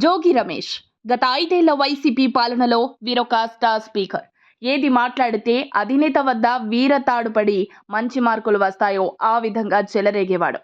జోగి రమేష్ గత 5 ఏళ్ల వైసీపీ పాలనలో వీరొక స్టార్ స్పీకర్. ఏది మాట్లాడితే అధినేత వద్ద వీరతాడుపడి మంచి మార్కులు వస్తాయో ఆ విధంగా చెలరేగేవాడు.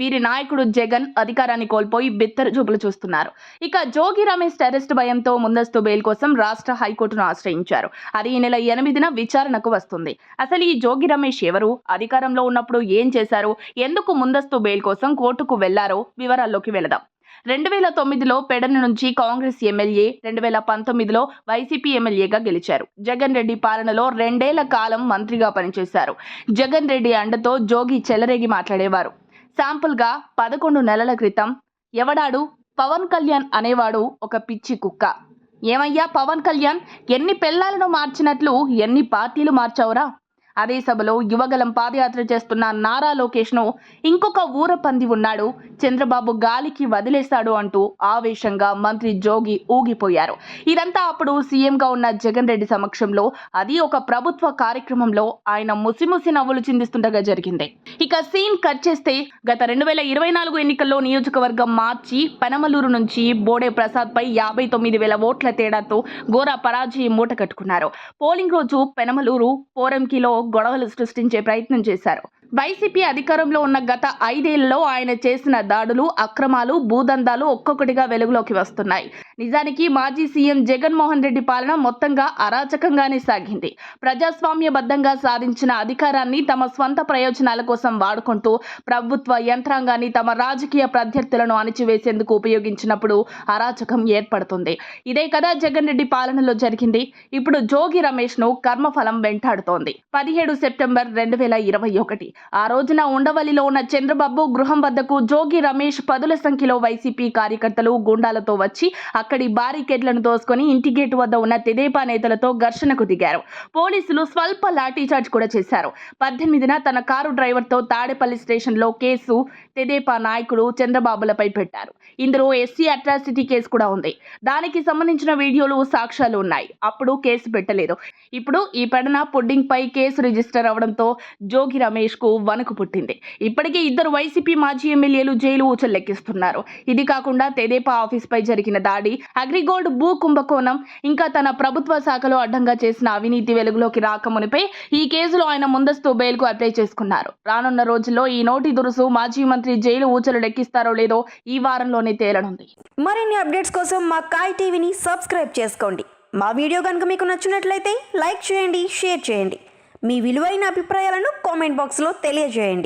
వీరి నాయకుడు జగన్ అధికారాన్ని కోల్పోయి బిత్తర చూపులు చూస్తున్నారు. ఇక జోగి రమేష్ అరెస్ట్ భయంతో ముందస్తు బెయిల్ కోసం రాష్ట్ర హైకోర్టును ఆశ్రయించారు. అది ఈ నెల 8న విచారణకు వస్తుంది. అసలు ఈ జోగి రమేష్ ఎవరు, అధికారంలో ఉన్నప్పుడు ఏం చేశారు, ఎందుకు ముందస్తు బెయిల్ కోసం కోర్టుకు వెళ్లారో వివరాల్లోకి వెళదాం. 2009లో పెడన నుంచి కాంగ్రెస్ ఎమ్మెల్యే, 2019లో వైసీపీ ఎమ్మెల్యేగా గెలిచారు. జగన్ రెడ్డి పాలనలో 2 ఏళ్ల కాలం మంత్రిగా పనిచేశారు. జగన్ రెడ్డి అండతో జోగి చెలరేగి మాట్లాడేవారు. శాంపుల్గా 11 నెలల క్రితం ఎవడాడు పవన్ కళ్యాణ్ అనేవాడు ఒక పిచ్చి కుక్క. ఏమయ్యా పవన్ కళ్యాణ్, ఎన్ని పెళ్లాలను మార్చినట్లు ఎన్ని పార్టీలు మార్చావురా? అదే సభలో యువగలం పాదయాత్ర చేస్తున్న నారా లోకేష్ను ఇంకొక ఊరపంది ఉన్నాడు, చంద్రబాబు గాలికి వదిలేశాడు అంటూ ఆవేశంగా మంత్రి జోగి ఊగిపోయారు. ఇదంతా అప్పుడు సీఎంగా ఉన్న జగన్ రెడ్డి సమక్షంలో, అది ఒక ప్రభుత్వ కార్యక్రమంలో ఆయన ముసిముసి నవ్వులు చిందిస్తుండగా జరిగింది. ఇక సీన్ కట్ చేస్తే గత 2024 ఎన్నికల్లో నియోజకవర్గం మార్చి పెనమలూరు నుంచి బోడే ప్రసాద్ పై 59,000 ఓట్ల తేడాతో ఘోర పరాజయం మూట కట్టుకున్నారు. పోలింగ్ రోజు పెనమలూరు పోరంకిలో గొడవలు సృష్టించే ప్రయత్నం చేశారు. వైసీపీ అధికారంలో ఉన్న గత 5 ఏళ్లలో ఆయన చేసిన దాడులు, అక్రమాలు, భూదందాలు ఒక్కొక్కటిగా వెలుగులోకి వస్తున్నాయి. నిజానికి మాజీ సీఎం జగన్మోహన్ రెడ్డి పాలన మొత్తంగా అరాచకంగానే సాగింది. ప్రజాస్వామ్యబద్ధంగా సాధించిన అధికారాన్ని తమ స్వంత ప్రయోజనాల కోసం వాడుకుంటూ ప్రభుత్వ యంత్రాంగాన్ని తమ రాజకీయ ప్రత్యర్థులను అణిచివేసేందుకు ఉపయోగించినప్పుడు అరాచకం ఏర్పడుతుంది. ఇదే కదా జగన్ రెడ్డి పాలనలో జరిగింది. ఇప్పుడు జోగి రమేష్ ను కర్మఫలం వెంటాడుతోంది. 17 సెప్టెంబర్ 2021 ఆ రోజున ఉండవల్లిలో ఉన్న చంద్రబాబు గృహం వద్దకు జోగి రమేష్ పదుల సంఖ్యలో వైసీపీ కార్యకర్తలు గుండాలతో వచ్చి అక్కడి బారికేడ్లను తోసుకొని ఇంటి గేటు వద్ద ఉన్న తెదేపా నేతలతో ఘర్షణకు దిగారు. పోలీసులు స్వల్ప లాఠీచార్జ్ కూడా చేశారు. 18న తన కారు డ్రైవర్తో తాడేపల్లి స్టేషన్లో కేసు తెదేపా నాయకుడు చంద్రబాబులపై పెట్టారు. ఇందులో ఎస్సీ అట్రాసిటీ కేసు కూడా ఉంది. దానికి సంబంధించిన వీడియోలు, సాక్ష్యాలు ఉన్నాయి. అప్పుడు కేసు పెట్టలేదు. ఇప్పుడు ఈ పెడన పుడ్డింగ్ పై కేసు రిజిస్టర్ అవడంతో జోగి రమేష్ కు వణుకు పుట్టింది. ఇప్పటికే 2 వైసీపీ మాజీ ఎమ్మెల్యేలు జైలు ఊచలు లెక్కిస్తున్నారు. ఇది కాకుండా తెదేపా ఆఫీస్ పై జరిగిన దాడి, అగ్రిగోల్డ్ భూ కుంభకోణం, ఇంకా తన ప్రభుత్వ శాఖలో అడ్డంగా చేసిన అవినీతి వెలుగులోకి రాకమునిపై ఈ కేసులో ఆయన ముందస్తు బెయిల్ కు అప్లై చేసుకున్నారు. రానున్న రోజుల్లో ఈ నోటి దురుసు మాజీ మంత్రి జైలు ఊచలు లెక్కిస్తారో లేదో ఈ వారంలోనే తేలనుంది. మరిన్ని అప్డేట్స్ కోసం మా కాయ్ టీవీని సబ్స్క్రైబ్ చేసుకోండి. మా వీడియో కనుక మీకు నచ్చినట్లయితే లైక్ చేయండి, షేర్ చేయండి. మీ విలువైన అభిప్రాయాలను కామెంట్ బాక్స్లో తెలియజేయండి.